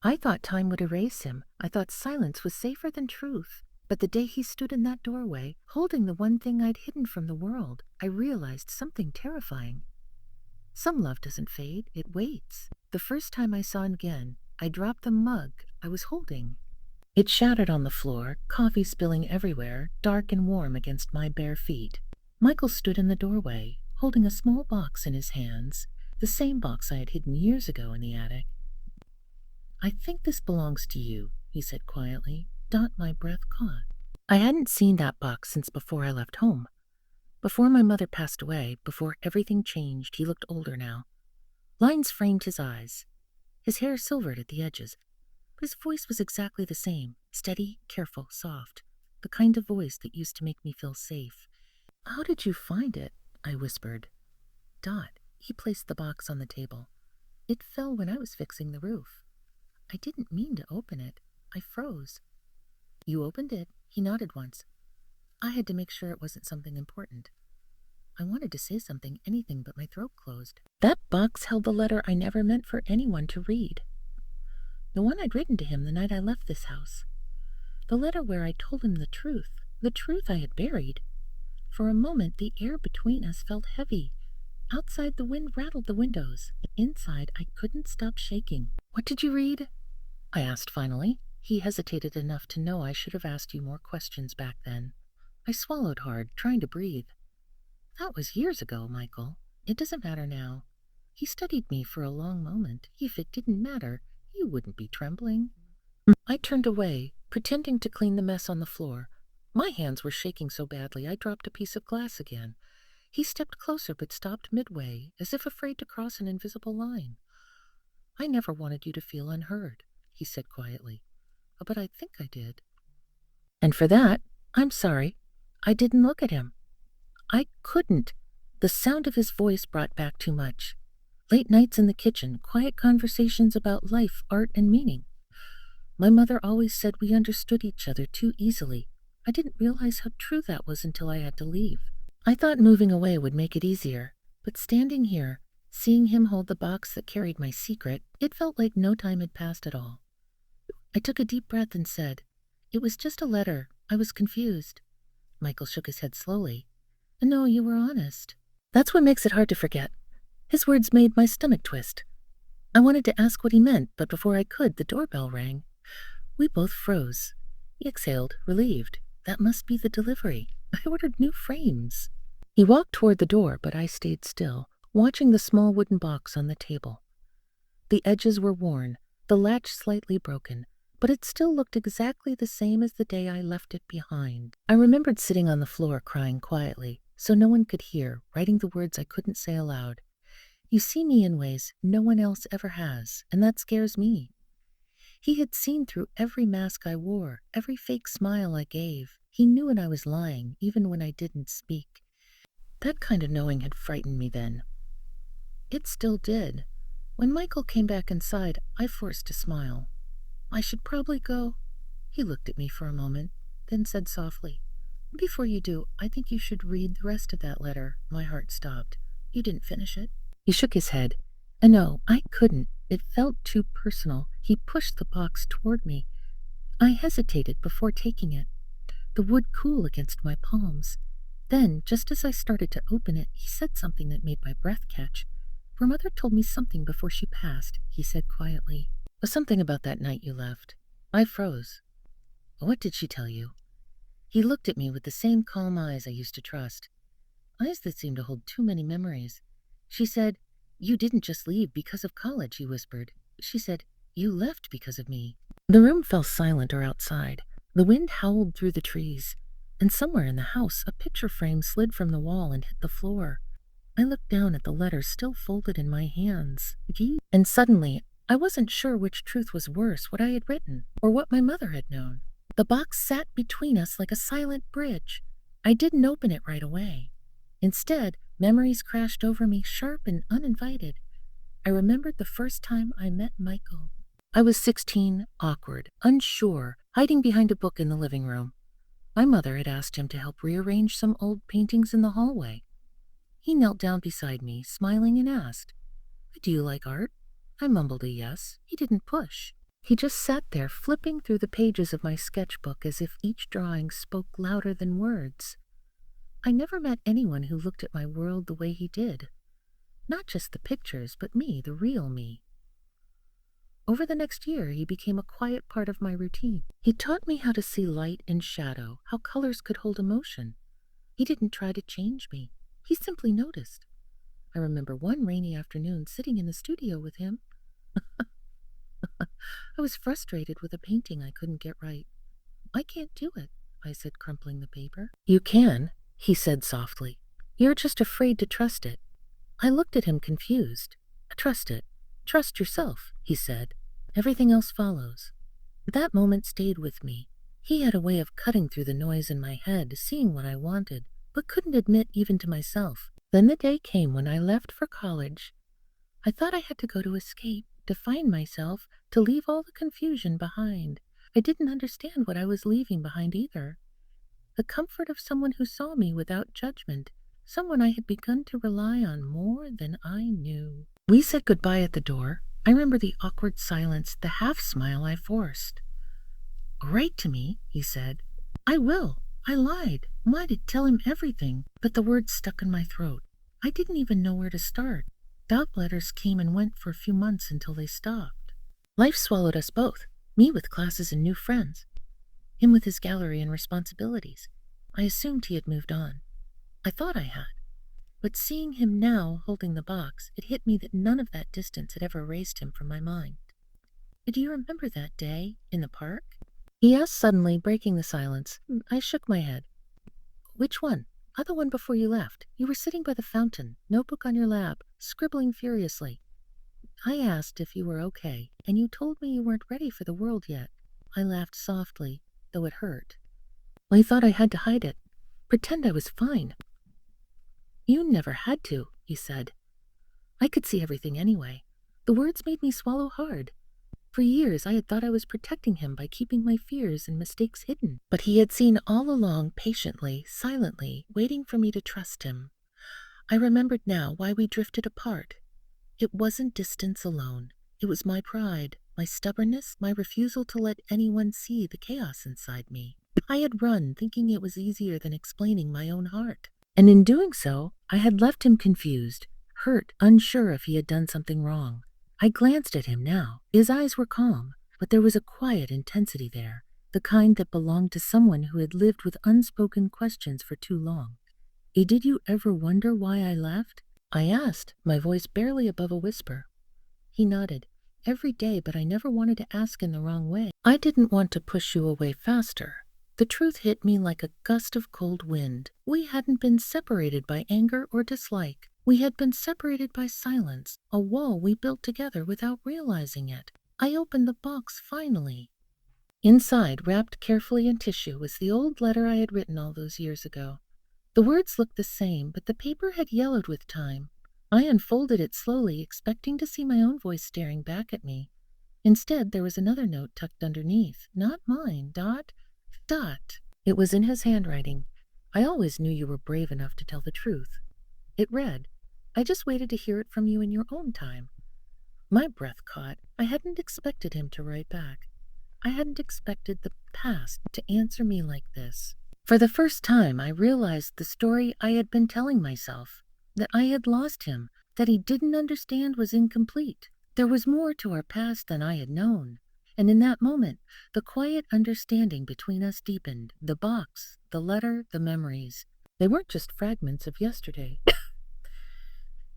I thought time would erase him. I thought silence was safer than truth. But the day he stood in that doorway, holding the one thing I'd hidden from the world, I realized something terrifying. Some love doesn't fade, it waits. The first time I saw him again, I dropped the mug I was holding. It shattered on the floor, coffee spilling everywhere, dark and warm against my bare feet. Michael stood in the doorway, holding a small box in his hands, the same box I had hidden years ago in the attic. "I think this belongs to you," he said quietly. My breath caught. I hadn't seen that box since before I left home. Before my mother passed away, before everything changed, he looked older now. Lines framed his eyes. His hair silvered at the edges. But his voice was exactly the same, steady, careful, soft, the kind of voice that used to make me feel safe. "How did you find it?" I whispered. He placed the box on the table. "It fell when I was fixing the roof. I didn't mean to open it. I froze." "You opened it?" He nodded once. I had to make sure it wasn't something important. I wanted to say something, anything, but my throat closed. That box held the letter I never meant for anyone to read. The one I'd written to him the night I left this house. The letter where I told him the truth I had buried. For a moment, the air between us felt heavy. Outside, the wind rattled the windows. Inside, I couldn't stop shaking. "What did you read?" I asked finally. He hesitated enough to know I should have asked you more questions back then. I swallowed hard, trying to breathe. "That was years ago, Michael. It doesn't matter now. He studied me for a long moment. If it didn't matter, you wouldn't be trembling." I turned away, pretending to clean the mess on the floor. My hands were shaking so badly I dropped a piece of glass again. He stepped closer but stopped midway, as if afraid to cross an invisible line. "I never wanted you to feel unheard," he said quietly. "But I think I did. And for that, I'm sorry. I didn't look at him. I couldn't." The sound of his voice brought back too much. Late nights in the kitchen, quiet conversations about life, art, and meaning. My mother always said we understood each other too easily. I didn't realize how true that was until I had to leave. I thought moving away would make it easier, but standing here, seeing him hold the box that carried my secret, it felt like no time had passed at all. I took a deep breath and said, "It was just a letter. I was confused." Michael shook his head slowly. "No, you were honest." That's what makes it hard to forget. His words made my stomach twist. I wanted to ask what he meant, but before I could, the doorbell rang. We both froze. He exhaled, relieved. That must be the delivery. I ordered new frames. He walked toward the door, but I stayed still, watching the small wooden box on the table. The edges were worn, the latch slightly broken, but it still looked exactly the same as the day I left it behind. I remembered sitting on the floor crying quietly, so no one could hear, writing the words I couldn't say aloud. "You see me in ways no one else ever has, and that scares me." He had seen through every mask I wore, every fake smile I gave. He knew when I was lying, even when I didn't speak. That kind of knowing had frightened me then. It still did. When Michael came back inside, I forced a smile. "I should probably go." He looked at me for a moment, then said softly, "Before you do, I think you should read the rest of that letter." My heart stopped. "You didn't finish it." He shook his head. No, I couldn't. It felt too personal. He pushed the box toward me. I hesitated before taking it, the wood cool against my palms. Then, just as I started to open it, he said something that made my breath catch. "Your mother told me something before she passed," he said quietly. "Something about that night you left." I froze. "What did she tell you?" He looked at me with the same calm eyes I used to trust. Eyes that seemed to hold too many memories. "She said, 'You didn't just leave because of college,'" he whispered. "She said, 'You left because of me.'" The room fell silent or outside. The wind howled through the trees. And somewhere in the house, a picture frame slid from the wall and hit the floor. I looked down at the letter still folded in my hands. And suddenly, I wasn't sure which truth was worse, what I had written, or what my mother had known. The box sat between us like a silent bridge. I didn't open it right away. Instead, memories crashed over me, sharp and uninvited. I remembered the first time I met Michael. I was 16, awkward, unsure, hiding behind a book in the living room. My mother had asked him to help rearrange some old paintings in the hallway. He knelt down beside me, smiling, and asked, "Do you like art?" I mumbled a yes. He didn't push. He just sat there flipping through the pages of my sketchbook as if each drawing spoke louder than words. I never met anyone who looked at my world the way he did. Not just the pictures, but me, the real me. Over the next year, he became a quiet part of my routine. He taught me how to see light and shadow, how colors could hold emotion. He didn't try to change me. He simply noticed. I remember one rainy afternoon sitting in the studio with him. I was frustrated with a painting I couldn't get right. I can't do it, I said, crumpling the paper. You can, he said softly. You're just afraid to trust it. I looked at him confused. Trust it. Trust yourself, he said. Everything else follows. That moment stayed with me. He had a way of cutting through the noise in my head, seeing what I wanted, but couldn't admit even to myself. Then the day came when I left for college. I thought I had to go to escape, to find myself, to leave all the confusion behind. I didn't understand what I was leaving behind either. The comfort of someone who saw me without judgment, someone I had begun to rely on more than I knew. We said goodbye at the door. I remember the awkward silence, the half-smile I forced. Write to me, he said. I will. I lied. Might tell him everything, but the words stuck in my throat. I didn't even know where to start. Doubt letters came and went for a few months until they stopped. Life swallowed us both, me with classes and new friends, him with his gallery and responsibilities. I assumed he had moved on. I thought I had. But seeing him now holding the box, it hit me that none of that distance had ever erased him from my mind. Do you remember that day in the park? He asked suddenly, breaking the silence. I shook my head. Which one? The one before you left. You were sitting by the fountain, notebook on your lap, scribbling furiously. I asked if you were okay, and you told me you weren't ready for the world yet. I laughed softly, though it hurt. I thought I had to hide it, pretend I was fine. You never had to, he said. I could see everything anyway. The words made me swallow hard. For years I had thought I was protecting him by keeping my fears and mistakes hidden, but he had seen all along patiently, silently, waiting for me to trust him. I remembered now why we drifted apart. It wasn't distance alone. It was my pride, my stubbornness, my refusal to let anyone see the chaos inside me. I had run, thinking it was easier than explaining my own heart. And in doing so, I had left him confused, hurt, unsure if he had done something wrong. I glanced at him now. His eyes were calm, but there was a quiet intensity there, the kind that belonged to someone who had lived with unspoken questions for too long. Did you ever wonder why I left? I asked, my voice barely above a whisper. He nodded. Every day, but I never wanted to ask in the wrong way. I didn't want to push you away faster. The truth hit me like a gust of cold wind. We hadn't been separated by anger or dislike. We had been separated by silence, a wall we built together without realizing it. I opened the box finally. Inside, wrapped carefully in tissue, was the old letter I had written all those years ago. The words looked the same, but the paper had yellowed with time. I unfolded it slowly, expecting to see my own voice staring back at me. Instead, there was another note tucked underneath. Not mine. Dot. It was in his handwriting. I always knew you were brave enough to tell the truth. It read, I just waited to hear it from you in your own time. My breath caught. I hadn't expected him to write back. I hadn't expected the past to answer me like this. For the first time, I realized the story I had been telling myself, that I had lost him, that he didn't understand was incomplete. There was more to our past than I had known. And in that moment, the quiet understanding between us deepened. The box, the letter, the memories. They weren't just fragments of yesterday.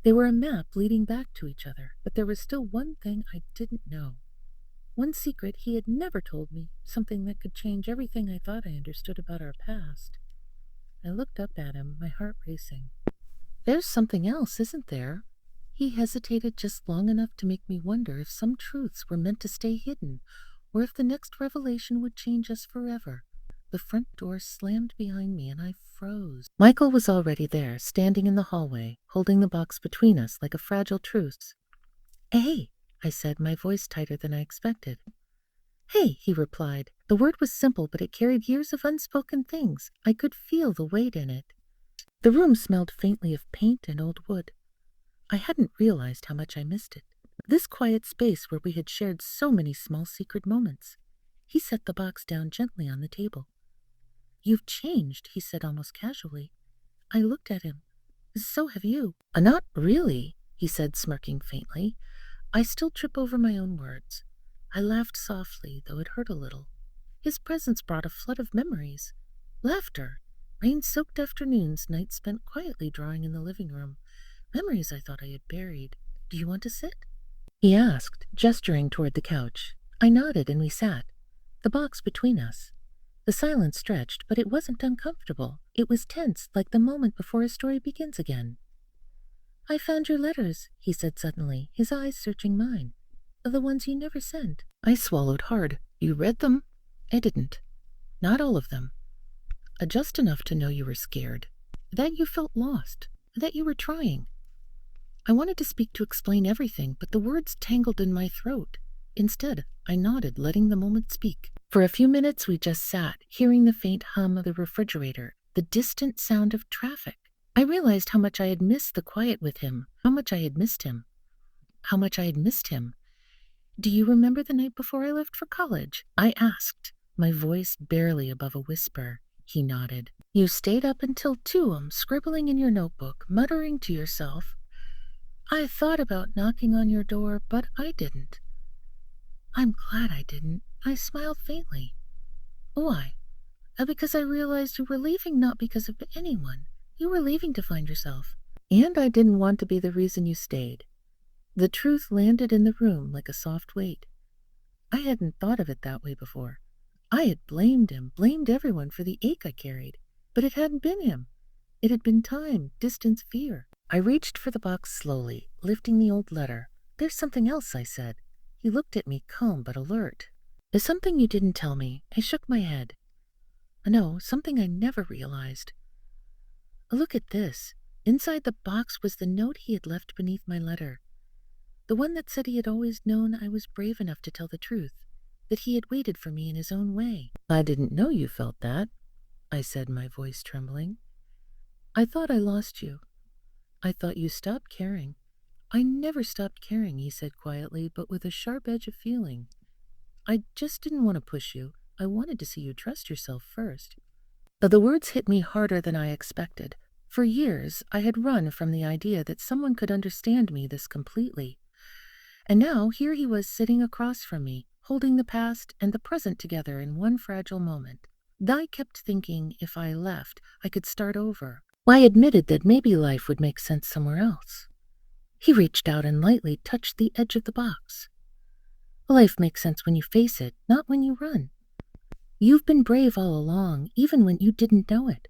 They were a map leading back to each other, but there was still one thing I didn't know. One secret he had never told me, something that could change everything I thought I understood about our past. I looked up at him, my heart racing. There's something else, isn't there? He hesitated just long enough to make me wonder if some truths were meant to stay hidden, or if the next revelation would change us forever. The front door slammed behind me, and I froze. Michael was already there, standing in the hallway, holding the box between us like a fragile truce. Hey, I said, my voice tighter than I expected. Hey, he replied. The word was simple, but it carried years of unspoken things. I could feel the weight in it. The room smelled faintly of paint and old wood. I hadn't realized how much I missed it. This quiet space where we had shared so many small secret moments. He set the box down gently on the table. "You've changed," he said almost casually. I looked at him. "So have you." Not really," he said, smirking faintly. I still trip over my own words. I laughed softly, though it hurt a little. His presence brought a flood of memories. Laughter, rain-soaked afternoons, nights spent quietly drawing in the living room. Memories I thought I had buried. "Do you want to sit?" he asked, gesturing toward the couch. I nodded and we sat, the box between us. The silence stretched, but it wasn't uncomfortable. It was tense, like the moment before a story begins again. "I found your letters," he said suddenly, his eyes searching mine. "The ones you never sent." I swallowed hard. "You read them?" I didn't. Not all of them. Just enough to know you were scared. That you felt lost. That you were trying. I wanted to speak to explain everything, but the words tangled in my throat. Instead, I nodded, letting the moment speak. For a few minutes we just sat, hearing the faint hum of the refrigerator, the distant sound of traffic. I realized how much I had missed the quiet with him, how much I had missed him. How much I had missed him. "Do you remember the night before I left for college?" I asked, my voice barely above a whisper. He nodded. "You stayed up until 2 scribbling in your notebook, muttering to yourself. I thought about knocking on your door, but I didn't." "I'm glad I didn't." I smiled faintly. "Why?" Because I realized you were leaving not because of anyone. You were leaving to find yourself. And I didn't want to be the reason you stayed." The truth landed in the room like a soft weight. I hadn't thought of it that way before. I had blamed him, blamed everyone for the ache I carried. But it hadn't been him. It had been time, distance, fear. I reached for the box slowly, lifting the old letter. "There's something else," I said. He looked at me, calm but alert. "There's something you didn't tell me." I shook my head. "No, something I never realized." "Look at this." Inside the box was the note he had left beneath my letter. The one that said he had always known I was brave enough to tell the truth, that he had waited for me in his own way. "I didn't know you felt that," I said, my voice trembling. "I thought I lost you. I thought you stopped caring." "I never stopped caring," he said quietly, but with a sharp edge of feeling. "I just didn't want to push you. I wanted to see you trust yourself first." The words hit me harder than I expected. For years, I had run from the idea that someone could understand me this completely. And now here he was sitting across from me, holding the past and the present together in one fragile moment. I kept thinking if I left, I could start over. I admitted that maybe life would make sense somewhere else. He reached out and lightly touched the edge of the box. "Life makes sense when you face it, not when you run. You've been brave all along, even when you didn't know it."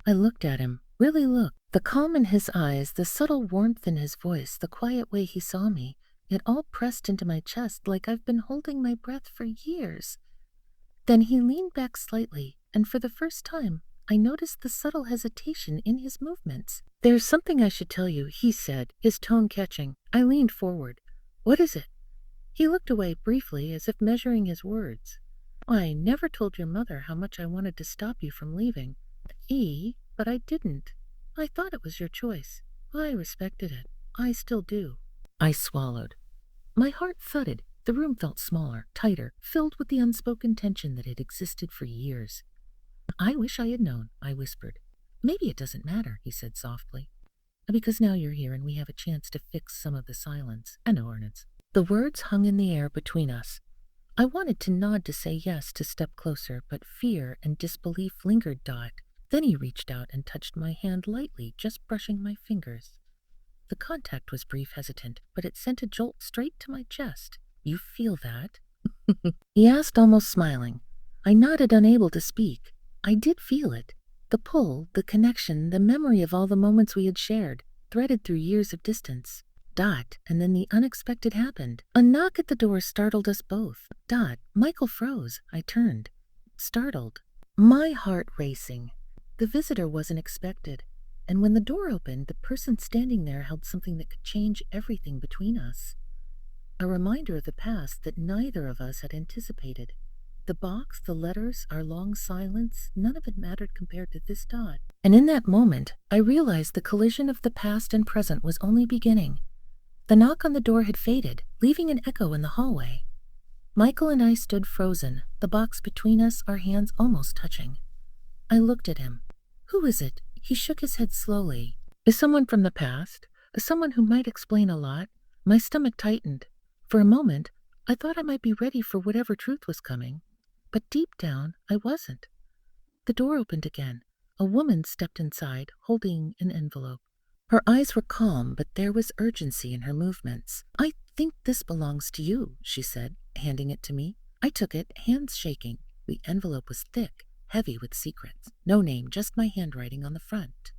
I looked at him, really looked. The calm in his eyes, the subtle warmth in his voice, the quiet way he saw me, it all pressed into my chest like I've been holding my breath for years. Then he leaned back slightly, and for the first time, I noticed the subtle hesitation in his movements. "There's something I should tell you," he said, his tone catching. I leaned forward. "What is it?" He looked away briefly, as if measuring his words. "I never told your mother how much I wanted to stop you from leaving. But I didn't. I thought it was your choice. I respected it. I still do." I swallowed. My heart thudded. The room felt smaller, tighter, filled with the unspoken tension that had existed for years. "I wish I had known," I whispered. "Maybe it doesn't matter," he said softly. "Because now you're here and we have a chance to fix some of the silence." I know, Ernest. The words hung in the air between us. I wanted to nod to say yes, to step closer, but fear and disbelief lingered. Then he reached out and touched my hand lightly, just brushing my fingers. The contact was brief, hesitant, but it sent a jolt straight to my chest. "You feel that?" he asked, almost smiling. I nodded, unable to speak. I did feel it. The pull, the connection, the memory of all the moments we had shared, threaded through years of distance. And then the unexpected happened. A knock at the door startled us both. Michael froze. I turned. Startled. My heart racing. The visitor wasn't expected. And when the door opened, the person standing there held something that could change everything between us. A reminder of the past that neither of us had anticipated. The box, the letters, our long silence, none of it mattered compared to this Dot. And in that moment, I realized the collision of the past and present was only beginning. The knock on the door had faded, leaving an echo in the hallway. Michael and I stood frozen, the box between us, our hands almost touching. I looked at him. Who is it? He shook his head slowly. Is someone from the past? Someone who might explain a lot? My stomach tightened. For a moment, I thought I might be ready for whatever truth was coming. But deep down, I wasn't. The door opened again. A woman stepped inside, holding an envelope. Her eyes were calm, but there was urgency in her movements. I think this belongs to you, she said, handing it to me. I took it, hands shaking. The envelope was thick, heavy with secrets. No name, just my handwriting on the front.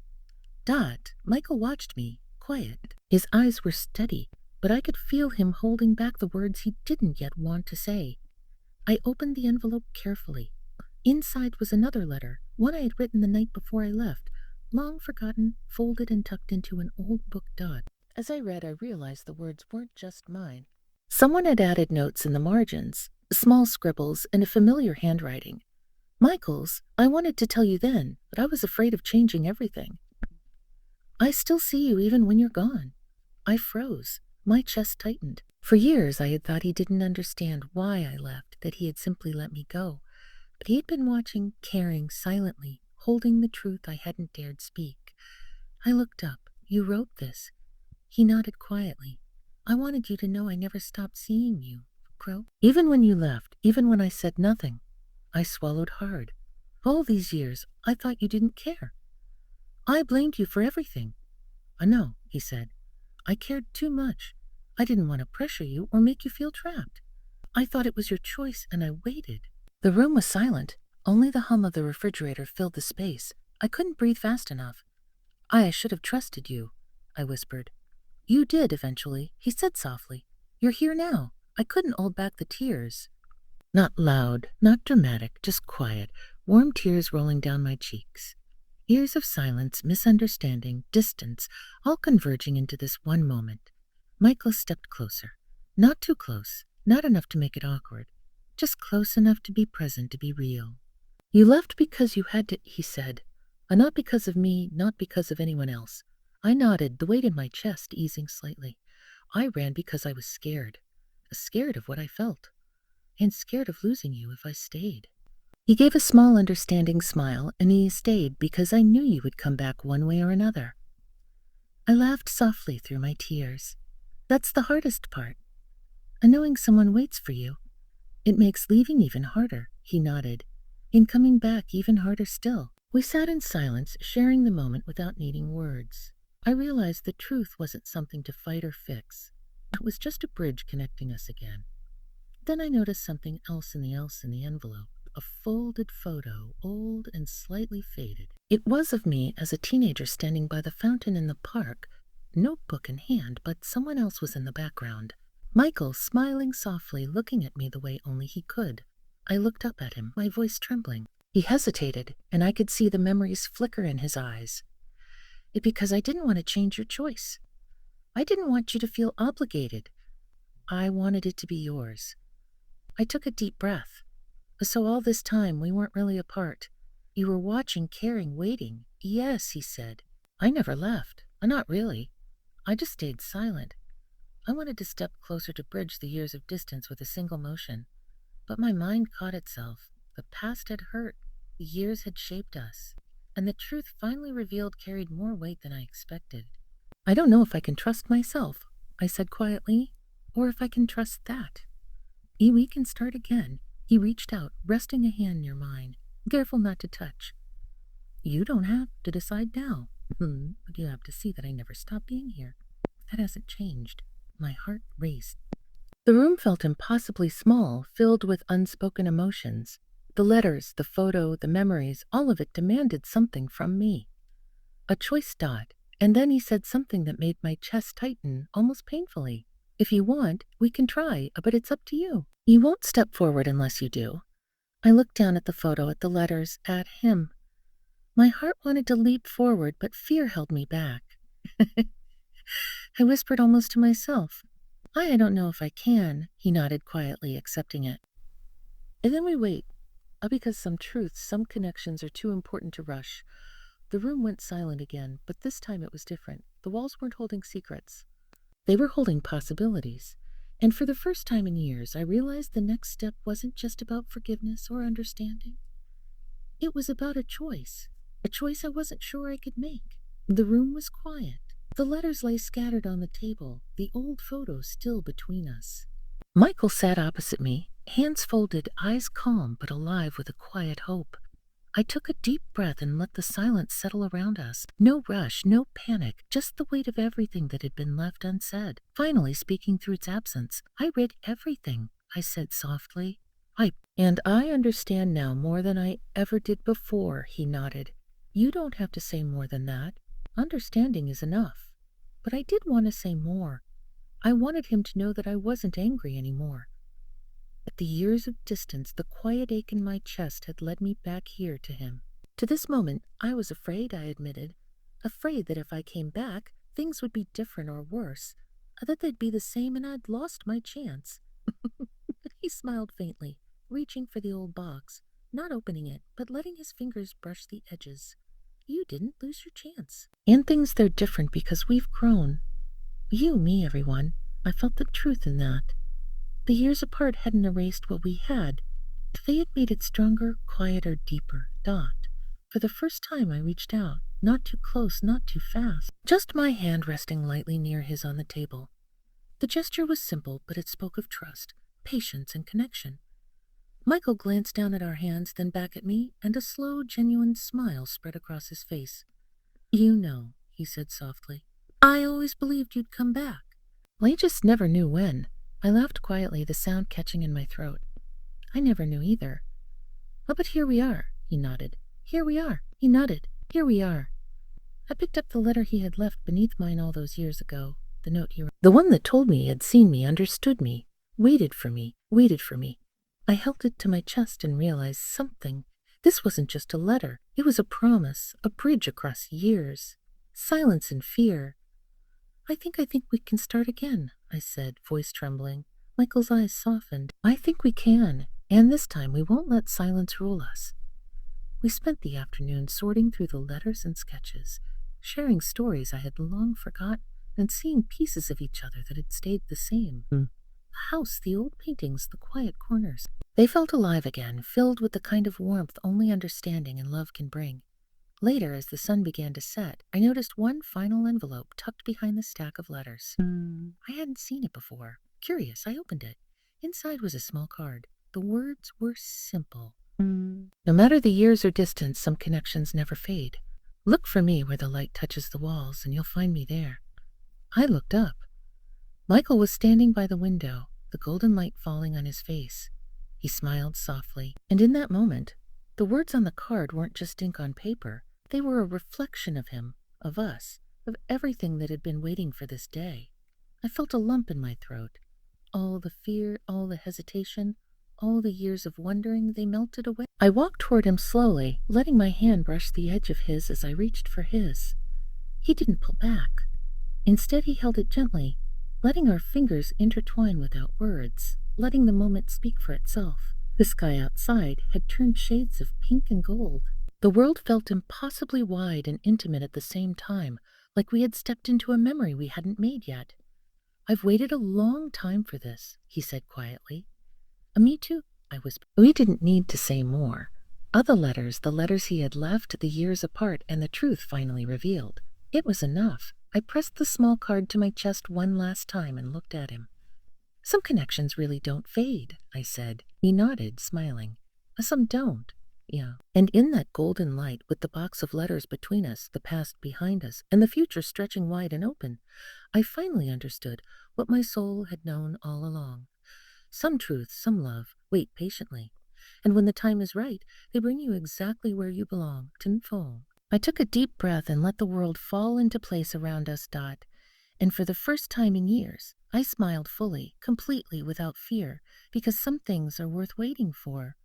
Dot, Michael watched me, quiet. His eyes were steady, but I could feel him holding back the words he didn't yet want to say. I opened the envelope carefully. Inside was another letter, one I had written the night before I left, long forgotten, folded and tucked into an old book Dot. As I read, I realized the words weren't just mine. Someone had added notes in the margins, small scribbles, and a familiar handwriting. Michael's, I wanted to tell you then, but I was afraid of changing everything. I still see you even when you're gone. I froze. My chest tightened. For years I had thought he didn't understand why I left, that he had simply let me go. But he had been watching, caring, silently, holding the truth I hadn't dared speak. I looked up. You wrote this. He nodded quietly. I wanted you to know I never stopped seeing you, Crow. Even when you left, even when I said nothing. I swallowed hard. All these years, I thought you didn't care. I blamed you for everything. No, he said. I cared too much. I didn't want to pressure you or make you feel trapped. I thought it was your choice, and I waited. The room was silent. Only the hum of the refrigerator filled the space. I couldn't breathe fast enough. I should have trusted you, I whispered. You did, eventually, he said softly. You're here now. I couldn't hold back the tears. Not loud, not dramatic, just quiet, warm tears rolling down my cheeks. Years of silence, misunderstanding, distance, all converging into this one moment. Michael stepped closer. Not too close, not enough to make it awkward. Just close enough to be present, to be real. You left because you had to, he said. Not because of me, not because of anyone else. I nodded, the weight in my chest easing slightly. I ran because I was scared. Scared of what I felt. And scared of losing you if I stayed. He gave a small understanding smile, and he stayed because I knew you would come back one way or another. I laughed softly through my tears. That's the hardest part. Knowing someone waits for you. It makes leaving even harder, he nodded. In coming back even harder still. We sat in silence, sharing the moment without needing words. I realized the truth wasn't something to fight or fix. It was just a bridge connecting us again. Then I noticed something else in the envelope. A folded photo, old and slightly faded. It was of me as a teenager standing by the fountain in the park, notebook in hand, but someone else was in the background. Michael, smiling softly, looking at me the way only he could. I looked up at him, my voice trembling. He hesitated, and I could see the memories flicker in his eyes. Because I didn't want to change your choice. I didn't want you to feel obligated. I wanted it to be yours. I took a deep breath. So all this time we weren't really apart. You were watching, caring, waiting. Yes, he said. I never left. Not really. I just stayed silent. I wanted to step closer to bridge the years of distance with a single motion. But my mind caught itself. The past had hurt. The years had shaped us. And the truth finally revealed carried more weight than I expected. I don't know if I can trust myself, I said quietly, or if I can trust that. We can start again. He reached out, resting a hand near mine, careful not to touch. You don't have to decide now, but you have to see that I never stopped being here. That hasn't changed. My heart raced. The room felt impossibly small, filled with unspoken emotions. The letters, the photo, the memories, all of it demanded something from me. A choice, Dot, and then he said something that made my chest tighten, almost painfully. If you want, we can try, but it's up to you. You won't step forward unless you do. I looked down at the photo, at the letters, at him. My heart wanted to leap forward, but fear held me back. I whispered almost to myself. I don't know if I can, he nodded quietly, accepting it. And then we wait, because some truths, some connections are too important to rush. The room went silent again, but this time it was different. The walls weren't holding secrets. They were holding possibilities. And for the first time in years, I realized the next step wasn't just about forgiveness or understanding. It was about a choice I wasn't sure I could make. The room was quiet. The letters lay scattered on the table, the old photos still between us. Michael sat opposite me, hands folded, eyes calm but alive with a quiet hope. I took a deep breath and let the silence settle around us. No rush, no panic, just the weight of everything that had been left unsaid. Finally, speaking through its absence, I read everything, I said softly. And I understand now more than I ever did before, he nodded. You don't have to say more than that. Understanding is enough. But I did want to say more. I wanted him to know that I wasn't angry anymore. At the years of distance, the quiet ache in my chest had led me back here to him. To this moment, I was afraid, I admitted. Afraid that if I came back, things would be different or worse. That they'd be the same and I'd lost my chance. He smiled faintly, reaching for the old box, not opening it, but letting his fingers brush the edges. You didn't lose your chance. And things they're different because we've grown. You, me, everyone. I felt the truth in that. The years apart hadn't erased what we had. They had made it stronger, quieter, deeper. For the first time I reached out, not too close, not too fast. Just my hand resting lightly near his on the table. The gesture was simple, but it spoke of trust, patience, and connection. Michael glanced down at our hands, then back at me, and a slow, genuine smile spread across his face. You know, he said softly. I always believed you'd come back. Well, I just never knew when. I laughed quietly, the sound catching in my throat. I never knew either. Oh, but here we are, he nodded. Here we are, he nodded. Here we are. I picked up the letter he had left beneath mine all those years ago, the note he wrote. The one that told me he had seen me, understood me, waited for me. I held it to my chest and realized something. This wasn't just a letter. It was a promise, a bridge across years. Silence and fear. I think we can start again, I said, voice trembling. Michael's eyes softened. I think we can, and this time we won't let silence rule us. We spent the afternoon sorting through the letters and sketches, sharing stories I had long forgotten, and seeing pieces of each other that had stayed the same. The house, the old paintings, the quiet corners. They felt alive again, filled with the kind of warmth only understanding and love can bring. Later, as the sun began to set, I noticed one final envelope tucked behind the stack of letters. I hadn't seen it before. Curious, I opened it. Inside was a small card. The words were simple. No matter the years or distance, some connections never fade. Look for me where the light touches the walls, and you'll find me there. I looked up. Michael was standing by the window, the golden light falling on his face. He smiled softly, and in that moment, the words on the card weren't just ink on paper. They were a reflection of him, of us, of everything that had been waiting for this day. I felt a lump in my throat. All the fear, all the hesitation, all the years of wondering, they melted away. I walked toward him slowly, letting my hand brush the edge of his as I reached for his. He didn't pull back. Instead, he held it gently, letting our fingers intertwine without words, letting the moment speak for itself. The sky outside had turned shades of pink and gold. The world felt impossibly wide and intimate at the same time, like we had stepped into a memory we hadn't made yet. I've waited a long time for this, he said quietly. Me too, I whispered. We didn't need to say more. Other letters, the letters he had left, the years apart, and the truth finally revealed. It was enough. I pressed the small card to my chest one last time and looked at him. Some connections really don't fade, I said. He nodded, smiling. Some don't. Yeah. And in that golden light, with the box of letters between us, the past behind us, and the future stretching wide and open, I finally understood what my soul had known all along. Some truth, some love, wait patiently. And when the time is right, they bring you exactly where you belong, tenfold. I took a deep breath and let the world fall into place around us, And for the first time in years, I smiled fully, completely, without fear, because some things are worth waiting for.